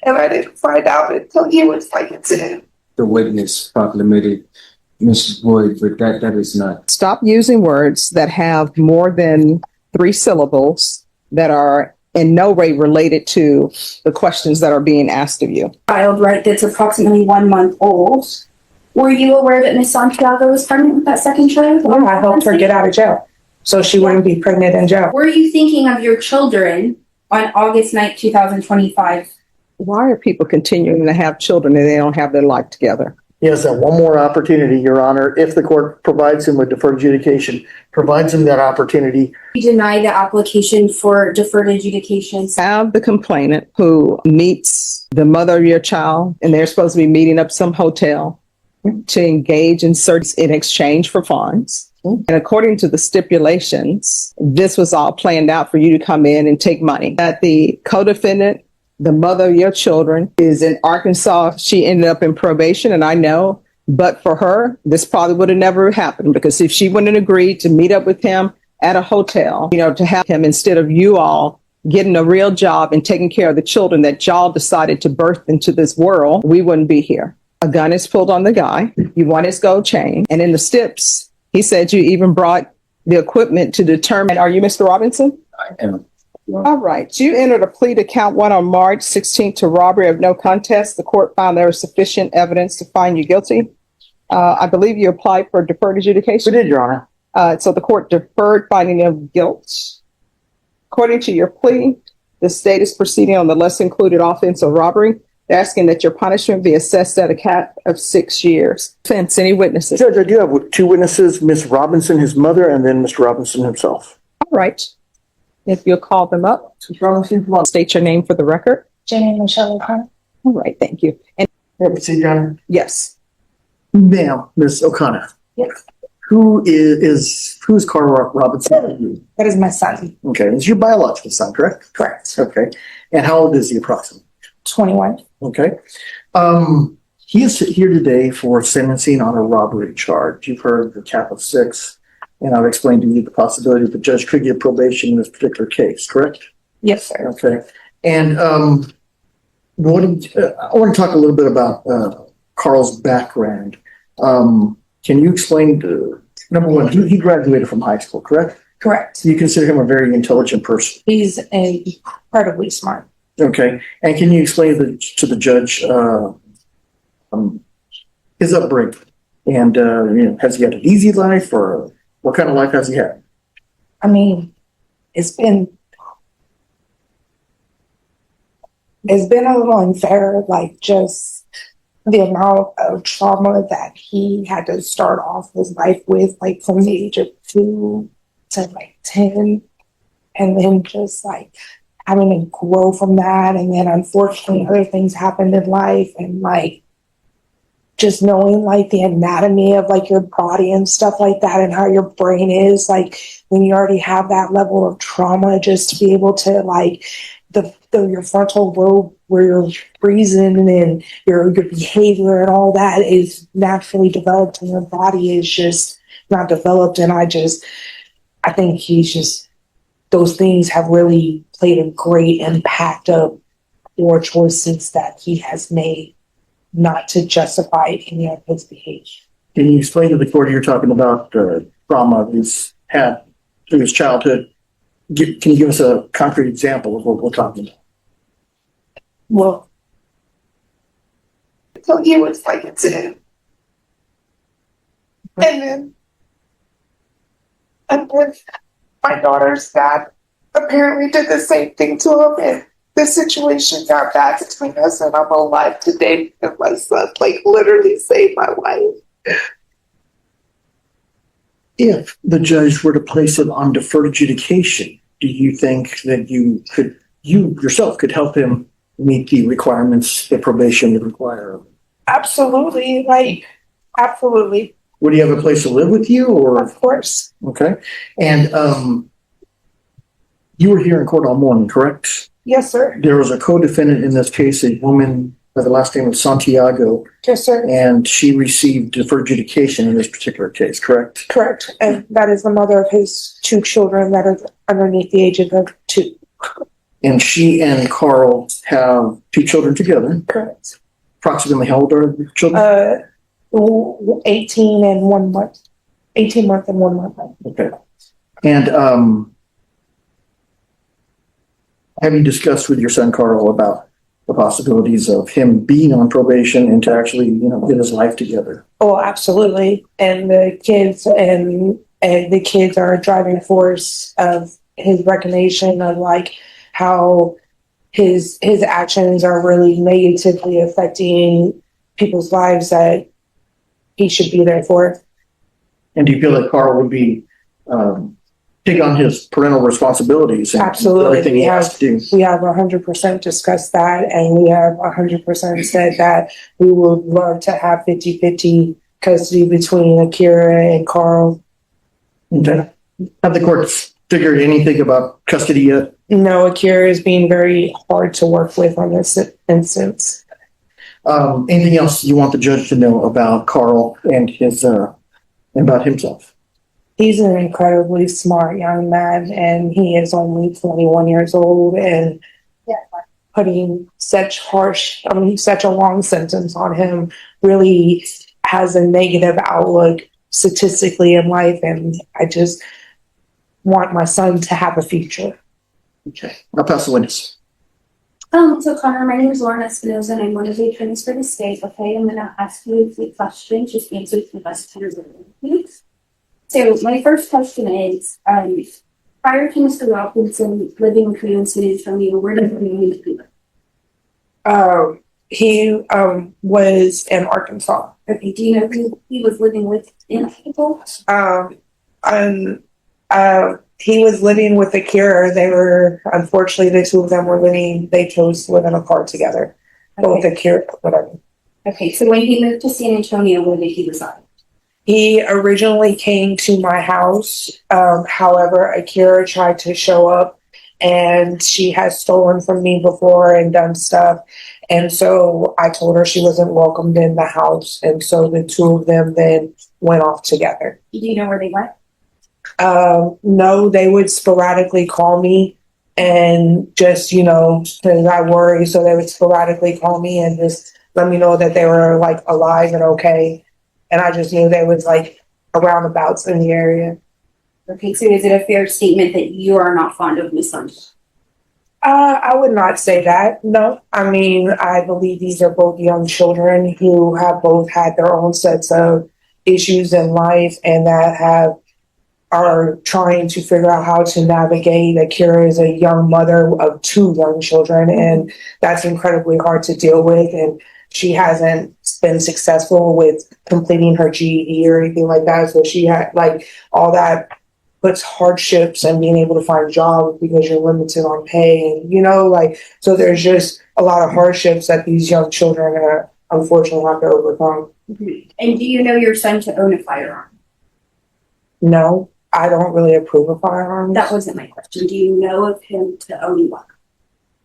And I didn't find out until he was like, it's in. The witness proclamated Mrs. Boyd, but that is not. Stop using words that have more than 3 syllables that are in no way related to the questions that are being asked of you. Child, right, that's approximately 1 month old. Were you aware that Miss Santiago was pregnant with that second child? Yeah, I helped her get out of jail so she wouldn't be pregnant in jail. Were you thinking of your children on August 9th, 2025? Why are people continuing to have children and they don't have their life together? He has that one more opportunity, Your Honor, if the court provides him with deferred adjudication, provides him that opportunity. You deny the application for deferred adjudication. Have the complainant who meets the mother of your child, and they're supposed to be meeting up some hotel to engage in search in exchange for funds. And according to the stipulations, this was all planned out for you to come in and take money. That the co-defendant, the mother of your children, is in Arkansas. She ended up in probation, and I know, but for her, this probably would have never happened, because if she wouldn't agree to meet up with him at a hotel, to have him instead of you all getting a real job and taking care of the children that y'all decided to birth into this world, we wouldn't be here. A gun is pulled on the guy. You want his gold chain. And in the stips, he said you even brought the equipment to determine, are you Mr. Robinson? I am. All right. You entered a plea to count 1 on March 16th to robbery of no contest. The court found there was sufficient evidence to find you guilty. I believe you applied for deferred adjudication. We did, Your Honor. So the court deferred finding of guilt. According to your plea, the state is proceeding on the less included offense of robbery. They're asking that your punishment be assessed at a cap of 6 years. Defense, any witnesses? Judge, I do have 2 witnesses, Miss Robinson, his mother, and then Mr. Robinson himself. All right. If you'll call them up. Miss Robinson, come on. State your name for the record. Jenny Michelle O'Connor. All right. Thank you. And Proceed, Your Honor. yes. Ma'am, Miss O'Connor. Yes. Who's Carl Robinson? That is my son. Okay, it's your biological son, correct? Correct. Okay. And how old is he approximately? 21. Okay. He is here today for sentencing on a robbery charge. You've heard the cap of 6, and I've explained to you the possibility that the judge could give probation in this particular case, correct? Yes, sir. Okay. And I want to talk a little bit about Carl's background. Can you explain, number one, he graduated from high school, correct? Correct. You consider him a very intelligent person. He's incredibly smart. Okay. And can you explain to the judge his upbringing? And, has he had an easy life, or what kind of life has he had? I mean, it's been a little unfair, like just the amount of trauma that he had to start off his life with, like from the age of 2 to like 10, and then just like having to grow from that. And then unfortunately other things happened in life, and like just knowing like the anatomy of like your body and stuff like that, and how your brain is, like when you already have that level of trauma, just to be able to like your frontal lobe where you're reason and your behavior and all that is naturally developed, and your body is just not developed. And I think those things have really played a great impact of poor choices that he has made, not to justify any of his behavior. Can you explain to the court you're talking about trauma he's had through his childhood? Can you give us a concrete example of what we're talking about? Well, so he was like, it's in. And then my daughter's dad apparently did the same thing to him, and the situation got bad between us, and I'm alive today, and my son like literally saved my life. If the judge were to place it on deferred adjudication, do you think that you yourself could help him meet the requirements that probation would require of him? Absolutely, absolutely. Would he have a place to live with you, or? Of course. Okay. And you were here in court all morning, correct? Yes, sir. There was a co-defendant in this case, a woman by the last name of Santiago. Yes, sir. And she received deferred adjudication in this particular case, correct? Correct. And that is the mother of his 2 children that are underneath the age of 2. And she and Carl have 2 children together. Correct. Approximately how old are the children? 18 and 1 month. 18 months and 1 month. Okay. And have you discussed with your son Carl about the possibilities of him being on probation and to actually, get his life together? Oh, absolutely. And the kids and the kids are a driving force of his recognition of like how his actions are really negatively affecting people's lives that he should be there for. And do you feel that Carl would be take on his parental responsibilities and Absolutely. everything he has to do? We have 100% discussed that, and we have 100% said that we would love to have 50-50 custody between Akira and Carl. Okay. Have the courts figured anything about custody yet? No, Akira is being very hard to work with on this instance. Anything else you want the judge to know about Carl and his about himself? He's an incredibly smart young man, and he is only 21 years old, and putting such a long sentence on him really has a negative outlook statistically in life. And I just want my son to have a future. Okay. I'll pass the witness. So Connor, my name is Lauren Espinoza and I'm one of the attorneys for the state. Okay, I'm gonna ask you a few questions, just answer to the best of your ability, please. So my first question is, prior to Mr. Robinson living with you in San Antonio, where did he live? He was in Arkansas. Okay, do you know who he was living with in April? He was living with Akira. They were, unfortunately, the 2 of them they chose to live in a car together. Both Akira, whatever. Okay, so when he moved to San Antonio, where did he reside? He originally came to my house. However, Akira tried to show up, and she has stolen from me before and done stuff. And so I told her she wasn't welcomed in the house. And so the 2 of them then went off together. Do you know where they went? No, they would sporadically call me and just, because I worry. So they would sporadically call me and just let me know that they were like alive and okay. And I just knew they was like around abouts in the area. Okay, so is it a fair statement that you are not fond of Miss Sunshine? I would not say that. No, I mean, I believe these are both young children who have both had their own sets of issues in life and that are trying to figure out how to navigate. Akira is a young mother of 2 young children, and that's incredibly hard to deal with. And she hasn't been successful with completing her GED or anything like that. So she had like all that puts hardships and being able to find jobs because you're limited on pay. And, so there's just a lot of hardships that these young children unfortunately have to overcome. And do you know your son to own a firearm? No, I don't really approve of firearms. That wasn't my question. Do you know of him to own one?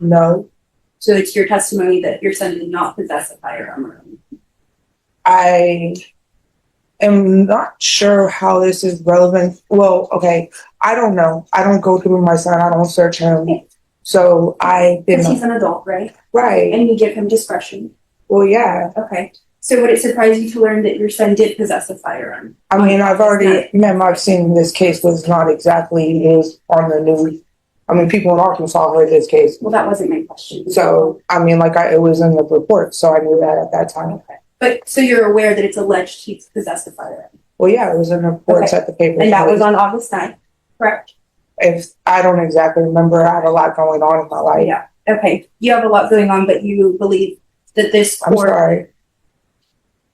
No. So it's your testimony that your son did not possess a firearm? I am not sure how this is relevant. Well, okay, I don't know. I don't go through my son. I don't search him. Okay. So I didn't. Because he's an adult, right? Right. And you give him discretion. Well, yeah. Okay. So would it surprise you to learn that your son did possess a firearm? I mean, I've seen this case was not exactly is on the news. I mean, people in Arkansas heard this case. Well, that wasn't my question. So, I mean, it was in the report, so I knew that at that time. Okay. But so you're aware that it's alleged he possessed a firearm? Well, yeah, it was in the reports at the paper. And that was on August 9th, correct? If I don't exactly remember, I have a lot going on in my life. Yeah. Okay. You have a lot going on, but you believe that this I'm court. sorry.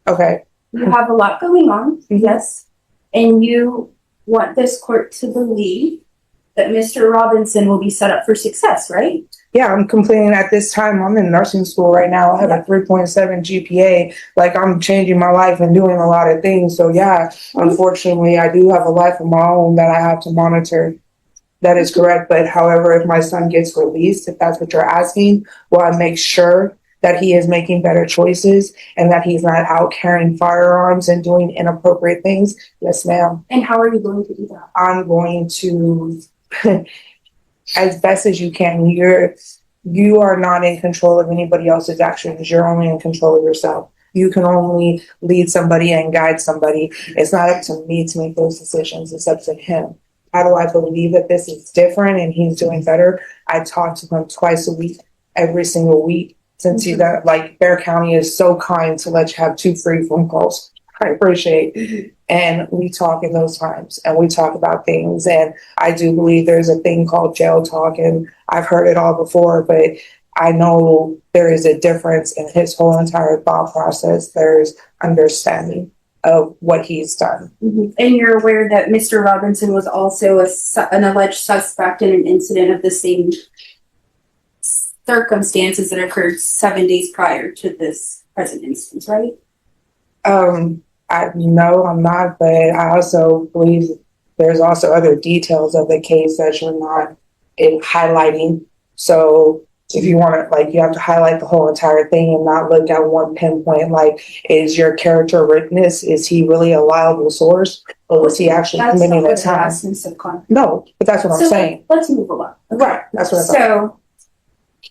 Okay. You have a lot going on, Mhm. yes. And you want this court to believe that Mr. Robinson will be set up for success, right? Yeah, I'm completing at this time. I'm in nursing school right now. I have a 3.7 GPA. Like, I'm changing my life and doing a lot of things. So yeah, unfortunately, I do have a life of my own that I have to monitor. That is correct. But however, if my son gets released, if that's what you're asking, will I make sure that he is making better choices and that he's not out carrying firearms and doing inappropriate things? Yes, ma'am. And how are you going to do that? I'm going to as best as you can. You are not in control of anybody else's actions. You're only in control of yourself. You can only lead somebody and guide somebody. It's not up to me to make those decisions. It's up to him. How do I believe that this is different and he's doing better? I talk to him twice a week, every single week, since he's got, like, Bear County is so kind to let you have 2 free phone calls. I appreciate. And we talk in those times and we talk about things. And I do believe there's a thing called jail talk, and I've heard it all before, but I know there is a difference in his whole entire thought process. There's understanding of what he's done. And you're aware that Mr. Robinson was also an alleged suspect in an incident of the same circumstances that occurred 7 days prior to this present instance, right? No, I'm not, but I also believe there's also other details of the case that you're not highlighting. So if you want to, like, you have to highlight the whole entire thing and not look at one pinpoint. Like, is your character witness, is he really a liable source, or was he actually committing a crime? No, but that's what I'm saying. Let's move along. Right, that's what I'm saying. So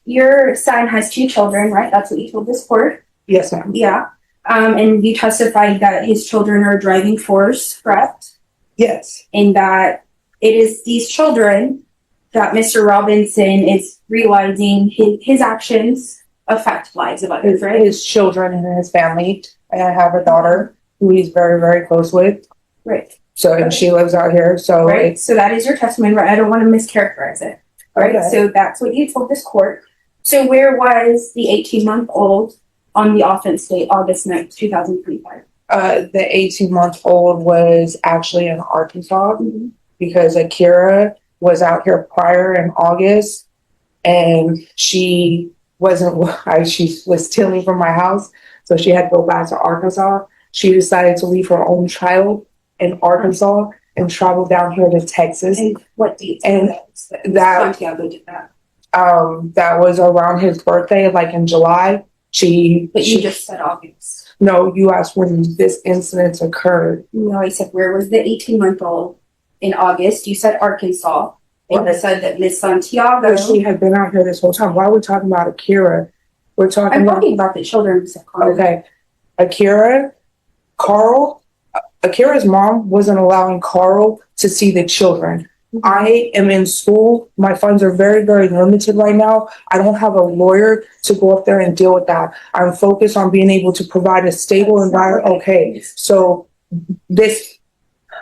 your son has 2 children, right? That's what you told this court. Yes, ma'am. Yeah. And you testified that his children are a driving force, correct? Yes. And that it is these children that Mr. Robinson is realizing his actions affect lives of others, right? His children and his family. And I have a daughter who he's very, very close with. Right. So, and she lives out here. So, right. So that is your testimony, right? I don't want to mischaracterize it. Right. Okay. So that's what you told this court. So where was the 18-month-old on the offense date, August 9th, 2025? The 18-month-old was actually in Arkansas because Akira was out here prior in August, and she she was stealing from my house, so she had to go back to Arkansas. She decided to leave her own child in Arkansas and travel down here to Texas. And what date? And that Santiago did that. That was around his birthday, like in July. But you just said August. No, you asked when this incident occurred. No, I said, where was the 18-month-old in August? You said Arkansas. And you said that Miss Santiago. But she had been out here this whole time. Why are we talking about Akira? We're talking about the children. Okay. Akira's mom wasn't allowing Carl to see the children. I am in school. My funds are very, very limited right now. I don't have a lawyer to go up there and deal with that. I'm focused on being able to provide a stable environment. Okay, so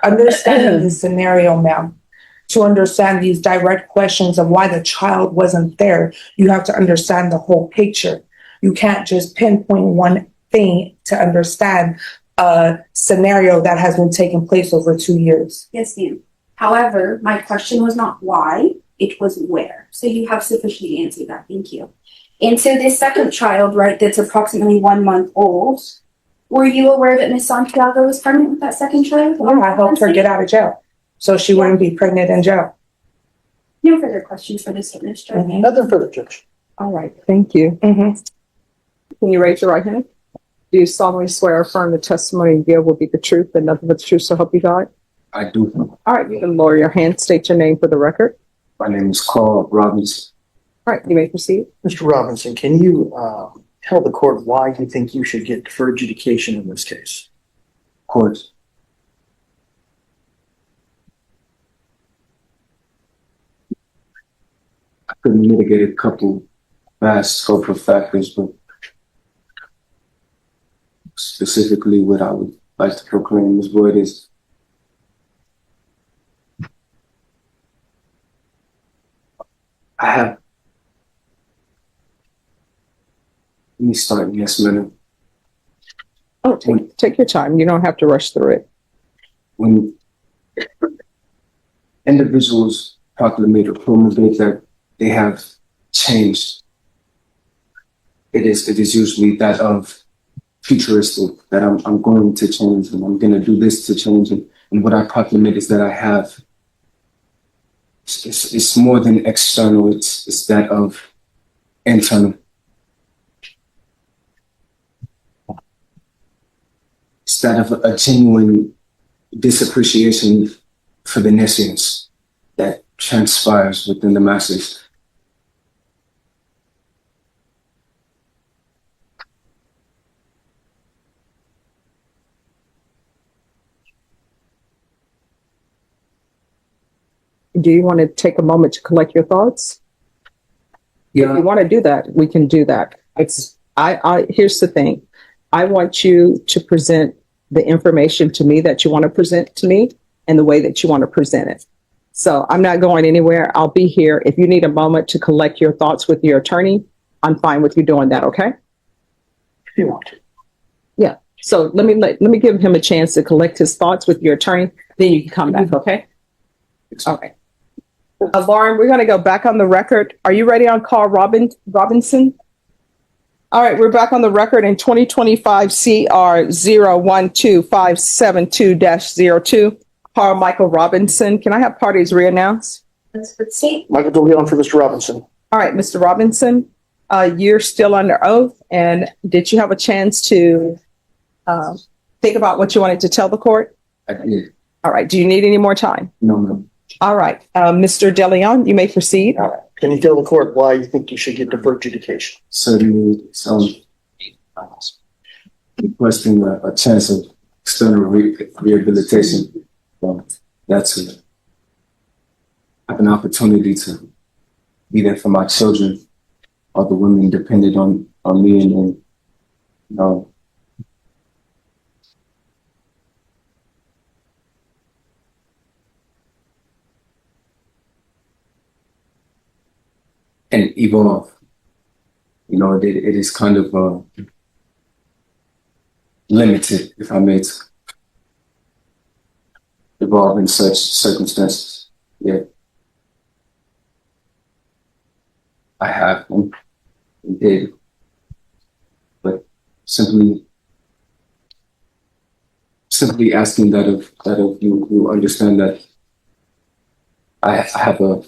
understanding the scenario, ma'am, to understand these direct questions of why the child wasn't there, you have to understand the whole picture. You can't just pinpoint one thing to understand a scenario that has been taking place over 2 years. Yes, ma'am. However, my question was not why, it was where. So you have sufficiently answered that. Thank you. And so this second child, right, that's approximately 1 month old, were you aware that Miss Santiago was pregnant with that second child? Yeah, I helped her get out of jail so she wouldn't be pregnant in jail. No further questions for this witness, Judge. Nothing further, Judge. All right, thank you. Can you raise your right hand? Do you solemnly swear or affirm the testimony you give will be the truth and nothing but the truth, so help you God? I do. All right, you can lower your hand, state your name for the record. My name is Carl Robinson. All right, you may proceed. Mr. Robinson, can you tell the court why you think you should get deferred adjudication in this case? Of course. I could mitigate a couple vast scope of factors, but specifically what I would like to proclaim this void is let me start, yes, madam. Oh, take your time. You don't have to rush through it. When individuals proclaim or promulgate that they have changed, it is usually that of futuristic, that I'm going to change and I'm going to do this to change it. And what I proclaim is that I have, it's more than external, it's that of internal. It's that of a genuine disappreciation for the nescience that transpires within the masses. Do you want to take a moment to collect your thoughts? If you want to do that, we can do that. Here's the thing. I want you to present the information to me that you want to present to me and the way that you want to present it. So I'm not going anywhere. I'll be here. If you need a moment to collect your thoughts with your attorney, I'm fine with you doing that. Okay. If you want to. Yeah. So let me give him a chance to collect his thoughts with your attorney. Then you can come back. Okay. Okay. Lauren, we're going to go back on the record. Are you ready on Carl Robinson? All right, we're back on the record in 2025 CR 012572-02. Carl Michael Robinson. Can I have parties reannounced? That's for the state. Michael DeLeon for Mr. Robinson. All right, Mr. Robinson, you're still under oath. And did you have a chance to think about what you wanted to tell the court? I did. All right. Do you need any more time? No, ma'am. All right. Mr. DeLeon, you may proceed. All right. Can you tell the court why you think you should get deferred adjudication? Certainly, requesting a chance of external rehabilitation. That's it. Have an opportunity to be there for my children, all the women depended on me, and you know, and evolve. You know, it is kind of limited, if I may, to evolve in such circumstances. Yeah, I have and did, but simply asking that of you understand that I have a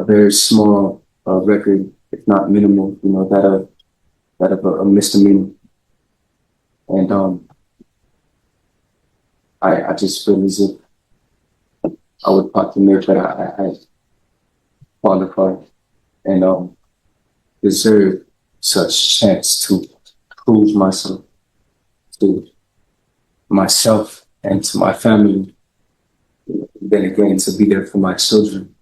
very small record, if not minimal, you know, that of a misdemeanor, and I just feel as if I would proclaim that I qualified and deserve such chance to prove myself to myself and to my family, then again to be there for my children.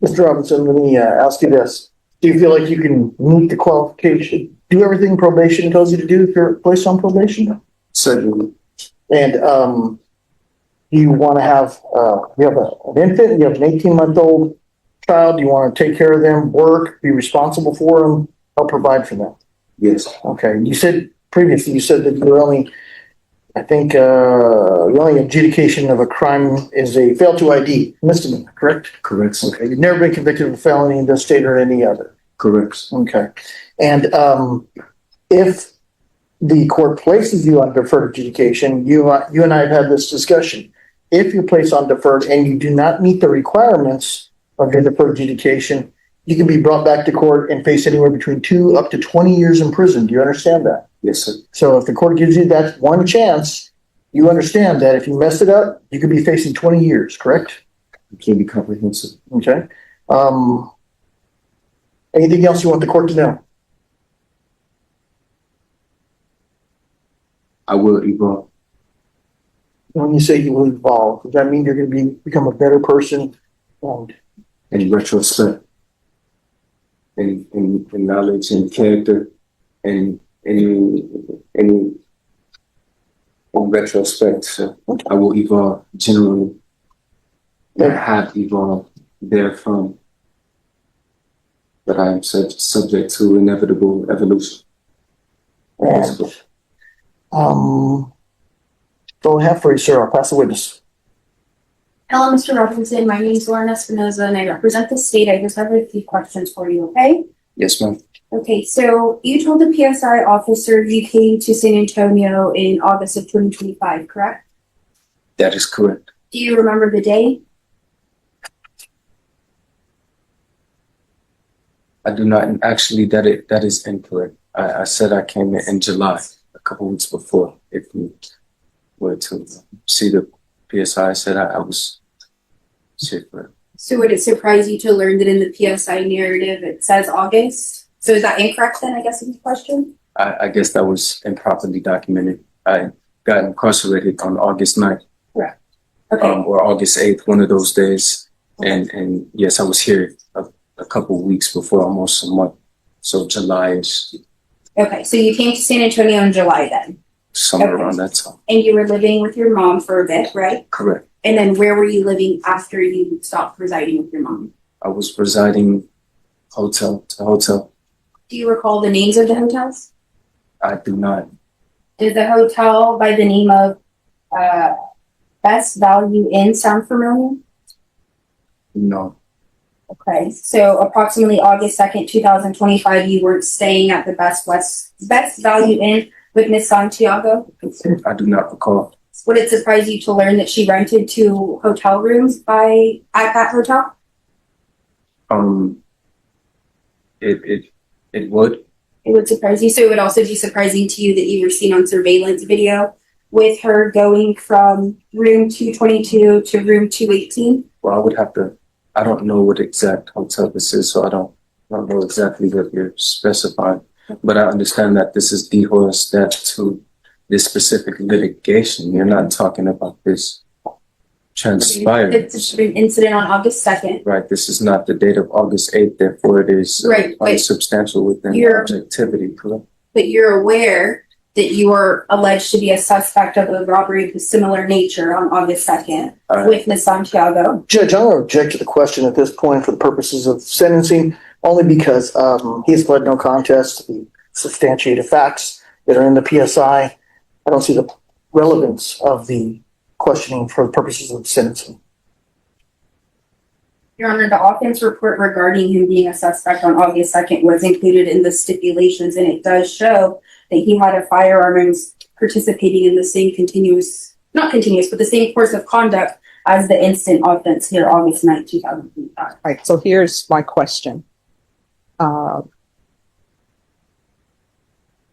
Mr. Robinson, let me ask you this. Do you feel like you can meet the qualification, do everything probation tells you to do if you're placed on probation? Certainly. And you want to have, you have an infant, you have an 18-month-old child, you want to take care of them, work, be responsible for them, help provide for them. Yes. Okay. You said previously, that you're only, I think, the only adjudication of a crime is a fail to ID misdemeanor, correct? Correct, sir. Okay. You've never been convicted of a felony in this state or any other. Correct. Okay. And if the court places you on deferred adjudication, you and I have had this discussion. If you're placed on deferred and you do not meet the requirements of your deferred adjudication, you can be brought back to court and face anywhere between 2 up to 20 years in prison. Do you understand that? Yes, sir. So if the court gives you that one chance, you understand that if you mess it up, you could be facing 20 years, correct? Completely comprehensive. Okay. Anything else you want the court to know? I will evolve. When you say you will evolve, does that mean you're going to become a better person? And In retrospect, in knowledge and character, and in retrospect, so I will evolve generally. I have evolved therefrom, but I am subject to inevitable evolution. that's all I have for you, sir. I'll pass the witness. Hello, Mr. Robinson. My name is Lauren Espinoza and I represent the state. I just have a few questions for you, okay? Yes, ma'am. Okay, so you told the PSI officer you came to San Antonio in August of 2025, correct? That is correct. Do you remember the day? I do not actually. That is incorrect. I said I came in July, a couple weeks before. If you were to see the PSI said I was sick, but So would it surprise you to learn that in the PSI narrative it says August? So is that incorrect then, I guess, is the question? I guess that was improperly documented. I got incarcerated on August 9th. Okay. Or August 8th, one of those days. And yes, I was here a couple of weeks before, almost a month. So July-ish, Okay, so you came to San Antonio in July then, somewhere Okay. around that time. and you were living with your mom for a bit, right? Correct. And then where were you living after you stopped residing with your mom? I was residing hotel to hotel. Do you recall the names of the hotels? I do not. Did the hotel by the name of Best Value Inn sound familiar? No. Okay, so approximately August 2nd, 2025, you weren't staying at the Best Value Inn with Miss Santiago? I do not recall. Would it surprise you to learn that she rented 2 hotel rooms at that hotel? It would. It would surprise you. So it would also be surprising to you that you were seen on surveillance video with her going from room 222 to room 218. Well, I would have to. I don't know what exact hotel this is, so I don't know exactly what you're specifying. But I understand that this is dehorsed that to this specific litigation. You're not talking about this transpired. It's an incident on August 2nd. Right. This is not the date of August 8th. Therefore, it is Right, but unsubstantial within you're- objectivity. Correct. But you're aware that you were alleged to be a suspect of a robbery of a similar nature on August 2nd All right. with Miss Santiago. Judge, I'm going to object to the question at this point for the purposes of sentencing, only because he has pled no contest to the substantiated facts that are in the PSI. I don't see the relevance of the questioning for the purposes of sentencing. Your Honor, the offense report regarding him being a suspect on August 2nd was included in the stipulations, and it does show that he had a firearm and was participating in the same not continuous, but the same course of conduct as the instant offense here, August 9th, 2025. Right. So here's my question.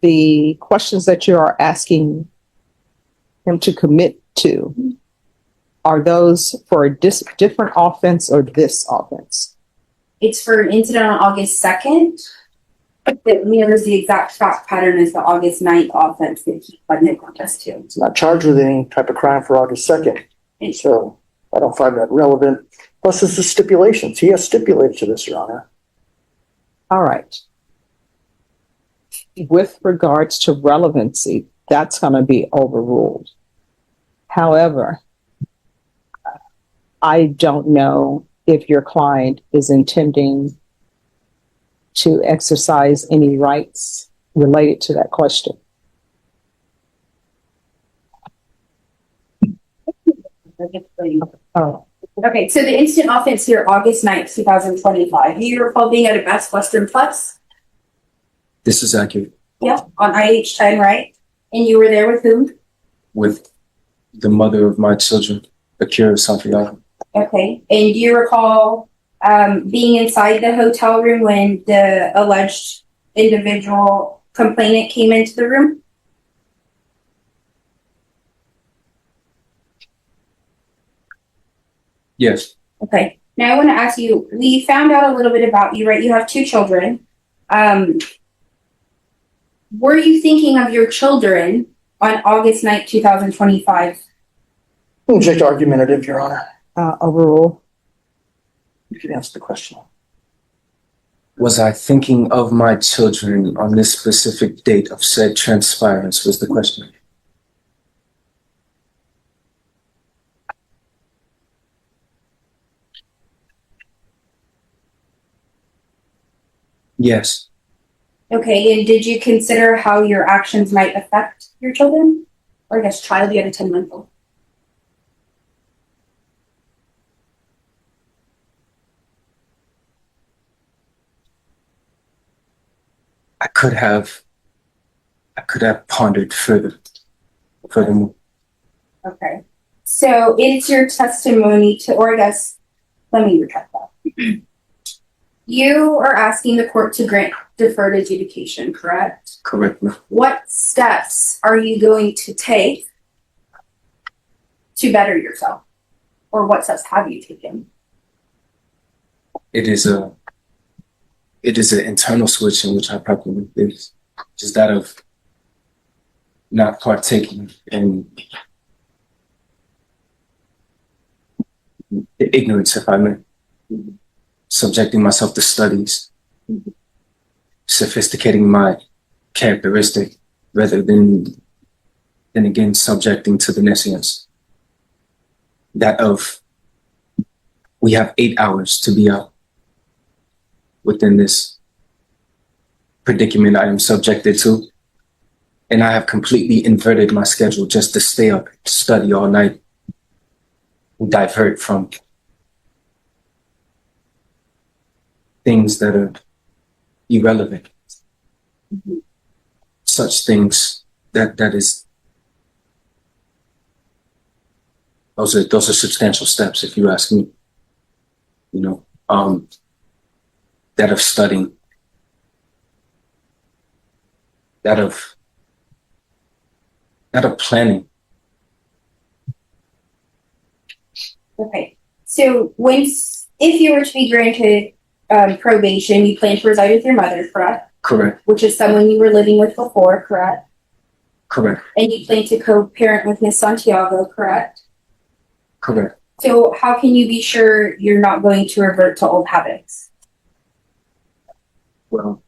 The questions that you are asking him to commit to, are those for a different offense or this offense? It's for an incident on August 2nd that mirrors the exact fact pattern as the August 9th offense that he pled no contest to. He's not charged with any type of crime for August 2nd. So I don't find that relevant. Plus, this is stipulations. He has stipulated to this, Your Honor. All right. With regards to relevancy, that's going to be overruled. However, I don't know if your client is intending to exercise any rights related to that question. Oh, Okay, so the instant offense here, August 9th, 2025. Do you recall being at a Best Western Plus? This is accurate. Yeah, on IH10, right? And you were there with whom? With the mother of my children, Akira Santiago. Okay, and do you recall being inside the hotel room when the alleged individual complainant came into the room? Yes. Okay, now I want to ask you, we found out a little bit about you, right? You have 2 children. Were you thinking of your children on August 9th, 2025? Object argumentative, Your Honor. overrule. You can answer the question. Was I thinking of my children on this specific date of said transpirance was the question. Yes. Okay, and did you consider how your actions might affect your children? Or I guess child, you had a 10-month-old. I could have pondered furthermore. Okay. So it's your testimony to, or I guess, let me retract that. You are asking the court to grant deferred adjudication, correct? Correct. What steps are you going to take to better yourself? Or what steps have you taken? It is an internal switch in which I probably is just that of not partaking in ignorance, if I may, subjecting myself to studies, sophisticating my characteristic rather than again subjecting to the nescience. That of we have 8 hours to be out within this predicament I am subjected to. And I have completely inverted my schedule just to stay up, study all night, and divert from things that are irrelevant. Such things those are substantial steps, if you ask me. You know, that of studying, that of planning. Okay. So if you were to be granted probation, you plan to reside with your mother, correct? Correct. Which is someone you were living with before, correct? Correct. And you plan to co-parent with Miss Santiago, correct? Correct. So how can you be sure you're not going to revert to old habits? Well,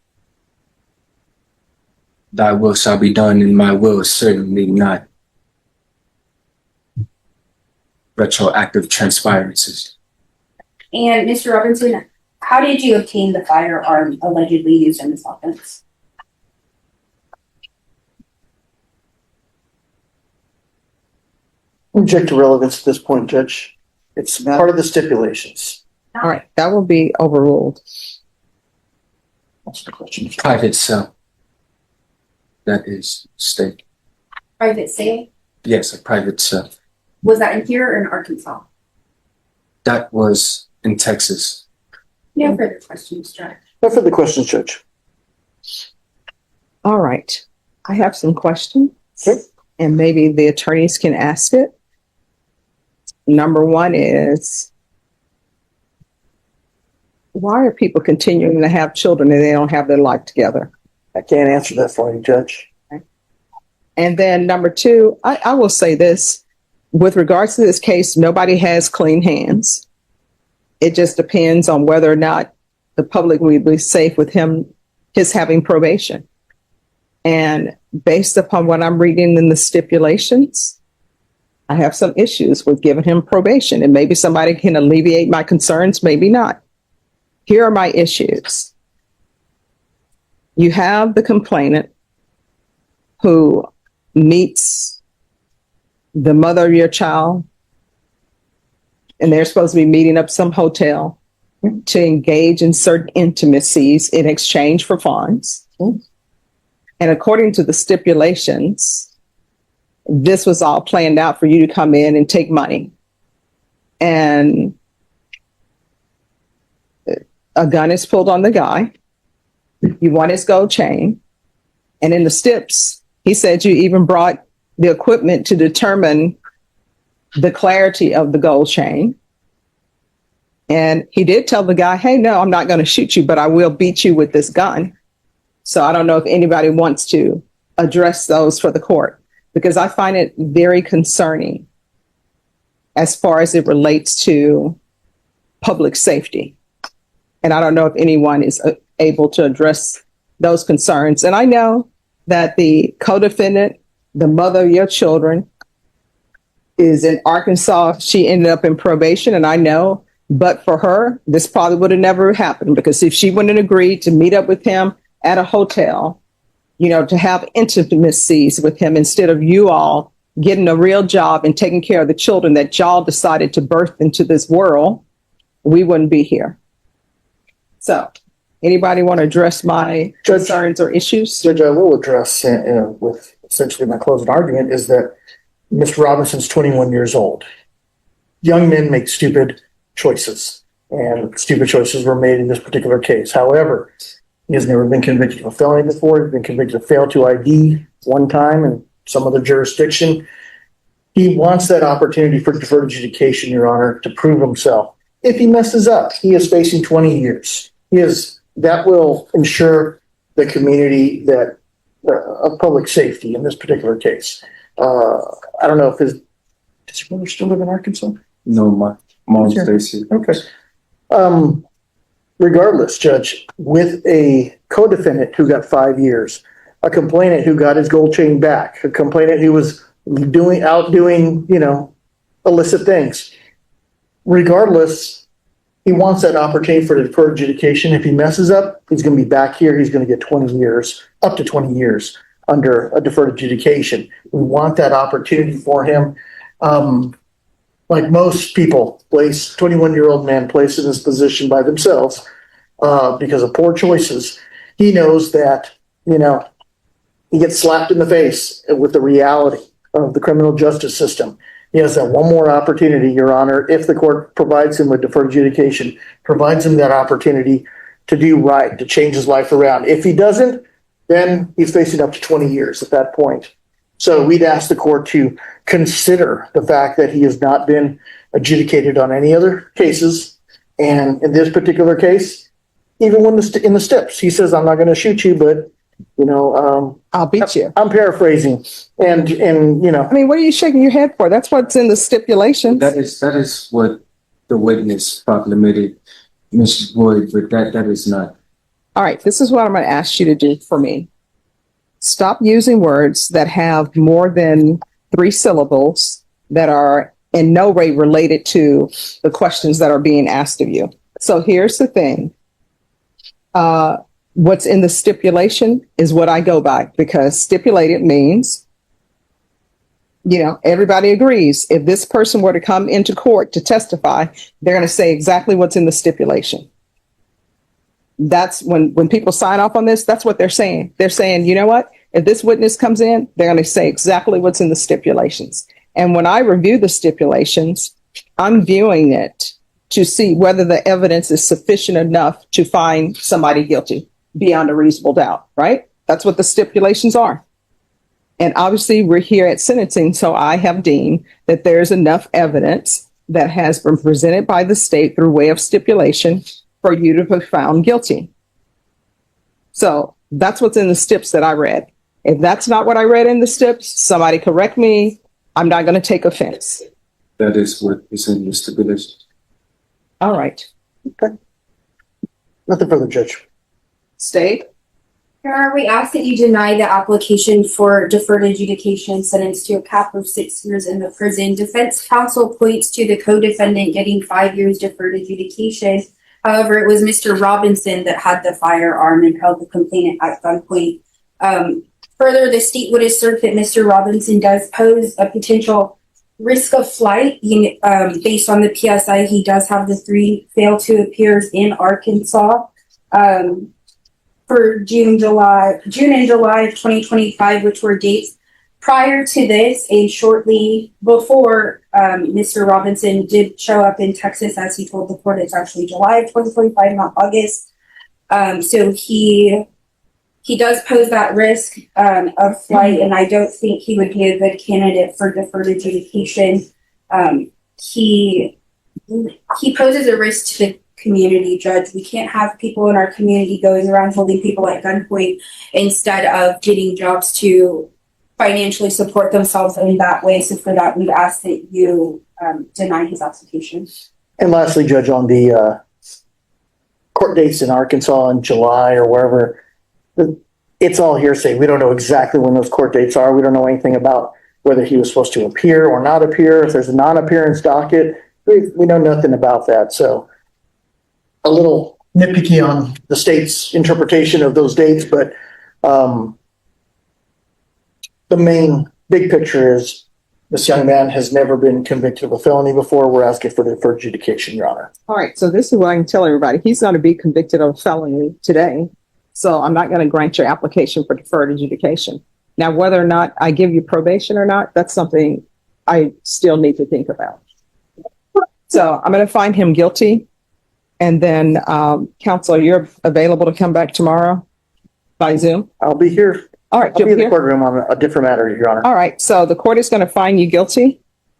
thy will shall be done, and my will is certainly not retroactive transpirances. And Mr. Robinson, how did you obtain the firearm allegedly used in this offense? Object to relevance at this point, Judge. It's part of the stipulations. All right, that will be overruled. That's the question. Private cell. That is state. Private sale? Yes, a private cell. Was that in here or in Arkansas? That was in Texas. No further questions, Judge. No further questions, Judge. All right, I have some questions. Okay. And maybe the attorneys can ask it. Number one is, why are people continuing to have children and they don't have their life together? I can't answer that for you, Judge. And then number two, I will say this, with regards to this case, nobody has clean hands. It just depends on whether or not the public will be safe with his having probation. And based upon what I'm reading in the stipulations, I have some issues with giving him probation, and maybe somebody can alleviate my concerns, maybe not. Here are my issues. You have the complainant who meets the mother of your child, and they're supposed to be meeting up some hotel to engage in certain intimacies in exchange for funds. And according to the stipulations, this was all planned out for you to come in and take money. And a gun is pulled on the guy. You want his gold chain. And in the stips, he said you even brought the equipment to determine the clarity of the gold chain. And he did tell the guy, hey, no, I'm not going to shoot you, but I will beat you with this gun. So I don't know if anybody wants to address those for the court, because I find it very concerning as far as it relates to public safety. And I don't know if anyone is able to address those concerns. And I know that the co-defendant, the mother of your children, is in Arkansas. She ended up in probation, and I know, but for her, this probably would have never happened, because if she wouldn't have agreed to meet up with him at a hotel, to have intimacies with him instead of you all getting a real job and taking care of the children that y'all decided to birth into this world, we wouldn't be here. So anybody want to address my concerns or issues? Judge, I will address with essentially my closing argument is that Mr. Robinson's 21 years old. Young men make stupid choices, and stupid choices were made in this particular case. However, he has never been convicted of a felony before. He's been convicted of fail to ID one time in some other jurisdiction. He wants that opportunity for deferred adjudication, Your Honor, to prove himself. If he messes up, he is facing 20 years. That will ensure the community that of public safety in this particular case. I don't know if does his brother still live in Arkansas? No, my mom stays here. Okay. Regardless, Judge, with a co-defendant who got 5 years, a complainant who got his gold chain back, a complainant who was outdoing, illicit things. Regardless, he wants that opportunity for deferred adjudication. If he messes up, he's going to be back here. He's going to get 20 years, up to 20 years under a deferred adjudication. We want that opportunity for him. Like most people, 21-year-old man placed in this position by themselves because of poor choices. He knows that, he gets slapped in the face with the reality of the criminal justice system. He has that one more opportunity, Your Honor, if the court provides him with deferred adjudication, provides him that opportunity to do right, to change his life around. If he doesn't, then he's facing up to 20 years at that point. So we'd ask the court to consider the fact that he has not been adjudicated on any other cases. And in this particular case, even when in the steps, he says, I'm not going to shoot you, but, I'll beat you. I'm paraphrasing. And I mean, what are you shaking your head for? That's what's in the stipulations. That is what the witness proclamated, Ms. Boyd, but that is not. All right, this is what I'm going to ask you to do for me. Stop using words that have more than 3 syllables that are in no way related to the questions that are being asked of you. So here's the thing. What's in the stipulation is what I go by, because stipulated means, everybody agrees. If this person were to come into court to testify, they're going to say exactly what's in the stipulation. That's when people sign off on this, that's what they're saying. They're saying, you know what? If this witness comes in, they're going to say exactly what's in the stipulations. And when I review the stipulations, I'm viewing it to see whether the evidence is sufficient enough to find somebody guilty beyond a reasonable doubt, right? That's what the stipulations are. And obviously we're here at sentencing, so I have deemed that there's enough evidence that has been presented by the state through way of stipulation for you to be found guilty. So that's what's in the stips that I read. If that's not what I read in the stips, somebody correct me. I'm not going to take offense. That is what is in the stipulation. All right. Okay. Nothing further, Judge. State. Your Honor, we ask that you deny the application for deferred adjudication sentenced to a cap of 6 years in the prison. Defense counsel points to the co-defendant getting 5 years deferred adjudication. However, it was Mr. Robinson that had the firearm and held the complainant at gunpoint. Further, the state would assert that Mr. Robinson does pose a potential risk of flight. Based on the PSI, he does have the 3 fail to appears in Arkansas. For June and July of 2025, which were dates prior to this and shortly before Mr. Robinson did show up in Texas, as he told the court. It's actually July of 2025, not August. So he does pose that risk of flight, and I don't think he would be a good candidate for deferred adjudication. He poses a risk to the community, Judge. We can't have people in our community going around holding people at gunpoint instead of getting jobs to financially support themselves in that way. So for that, we'd ask that you deny his application. And lastly, Judge, on the court dates in Arkansas in July or wherever, it's all hearsay. We don't know exactly when those court dates are. We don't know anything about whether he was supposed to appear or not appear. If there's a non-appearance docket, we know nothing about that. So a little nitpicky on the state's interpretation of those dates, but the main big picture is this young man has never been convicted of a felony before. We're asking for deferred adjudication, Your Honor. All right. So this is what I can tell everybody. He's going to be convicted of a felony today. So I'm not going to grant your application for deferred adjudication. Now, whether or not I give you probation or not, that's something I still need to think about. So I'm going to find him guilty. And then, counsel, you're available to come back tomorrow by Zoom? I'll be here. All right. I'll be in the courtroom on a different matter, Your Honor. All right. So the court is going to find you guilty.